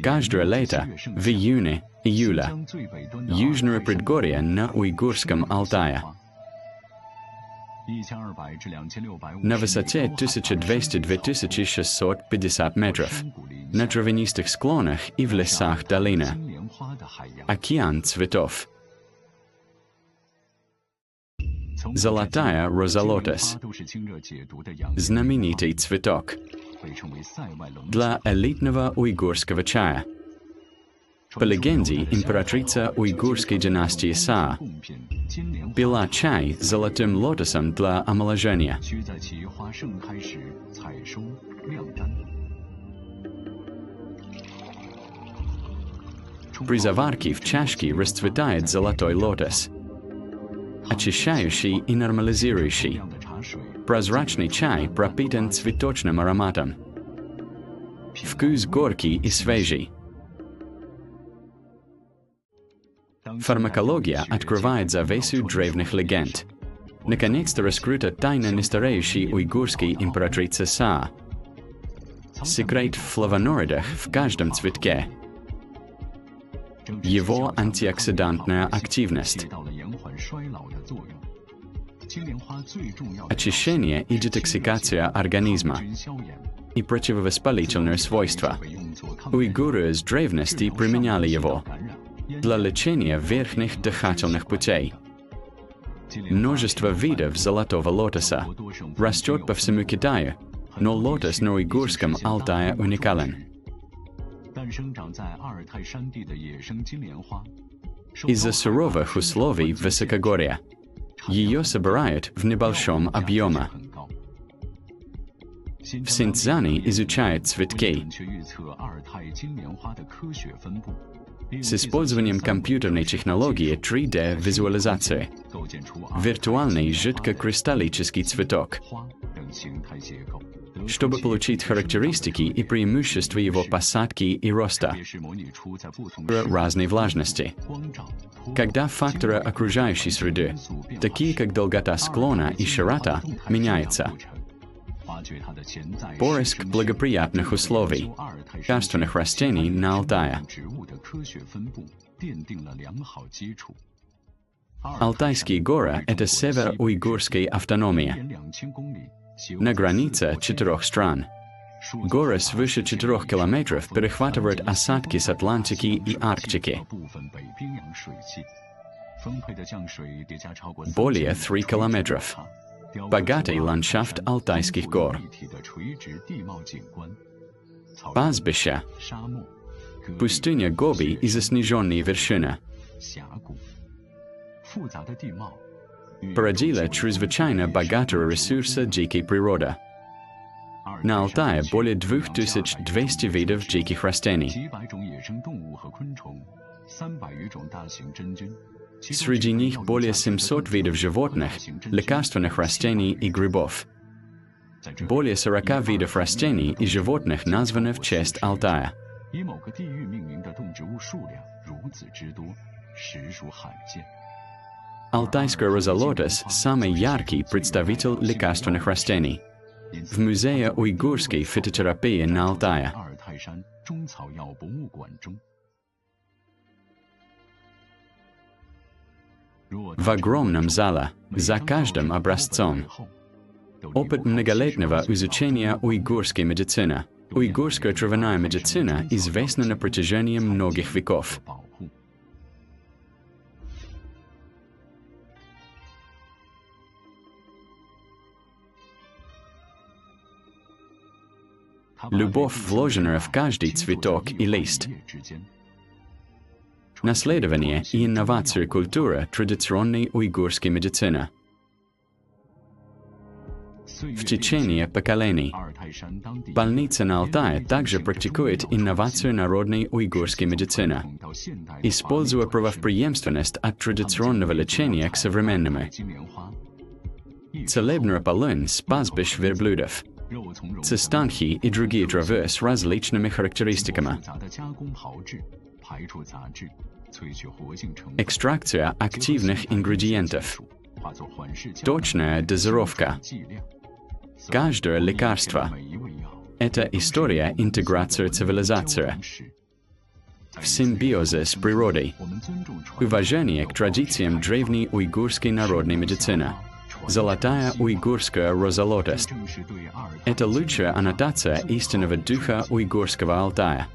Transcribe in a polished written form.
Каждое лето, в июне-июле, южное предгорье на Уйгурском Алтае. На высоте 1200-2650 метров, на травянистых склонах и в лесах долина. Океан цветов. Золотая Роза-Лотос. Знаменитый цветок. Для элитного уйгурского чая. По легенде, императрица уйгурской династии Са пила чай с золотым лотосом для омоложения. При заварке в чашке расцветает золотой лотос, очищающий и нормализирующий. Прозрачный чай пропитан цветочным ароматом. Вкус горький и свежий. Фармакология открывает завесу древних легенд. Наконец-то раскрыта тайна нестареющей уйгурской императрицы Са. Секрет в флавоноидах в каждом цветке. Его антиоксидантная активность. Очищение и детоксикация организма. И противовоспалительные свойства. Уйгуры с древности применяли его для лечения верхних дыхательных путей. Множество видов золотого лотоса растет по всему Китаю, но лотос на Уйгурском Алтае уникален. Из-за суровых условий высокогорья ее собирают в небольшом объеме. В Синьцзяне изучают цветки. С использованием компьютерной технологии 3D-визуализации. Виртуальный жидкокристаллический цветок. Чтобы получить характеристики и преимущества его посадки и роста. Разной влажности. Когда факторы окружающей среды, такие как долгота склона и широта, меняются. Поиск благоприятных условий лекарственных растений на Алтае. Алтайские горы – это север уйгурской автономии. На границе 4 стран. Горы свыше 4 километров перехватывают осадки с Атлантики и Арктики. Более 3 километров. Богатый ландшафт Алтайских гор. Пастбища. Пустыня Гоби и заснеженные вершины. Породила чрезвычайно богатого ресурса дикой природы. На Алтае более 2200 видов диких растений. Среди них более 700 видов животных, лекарственных растений и грибов. Более 40 видов растений и животных названы в честь Алтая. Алтайская Роза-Лотос – самый яркий представитель лекарственных растений. В Музее уйгурской фитотерапии на Алтае. В огромном зале, за каждым образцом. Опыт многолетнего изучения уйгурской медицины. Уйгурская травяная медицина известна на протяжении многих веков. Любовь, вложенная в каждый цветок и лист. Наследование и инновации культуры традиционной уйгурской медицины. В течение поколений. Больница на Алтае также практикует инновацию народной уйгурской медицины, используя правопреемственность от традиционного лечения к современному. Целебная полынь с пастбищ верблюдов. Цистанхи и другие травы с различными характеристиками. Экстракция активных ингредиентов. Точная дозировка. Каждое лекарство. Это история интеграции цивилизации. в симбиозе с природой. Уважение к традициям древней уйгурской народной медицины. Золотая уйгурская Роза-Лотос. Это лучшая аннотация истинного духа уйгурского Алтая.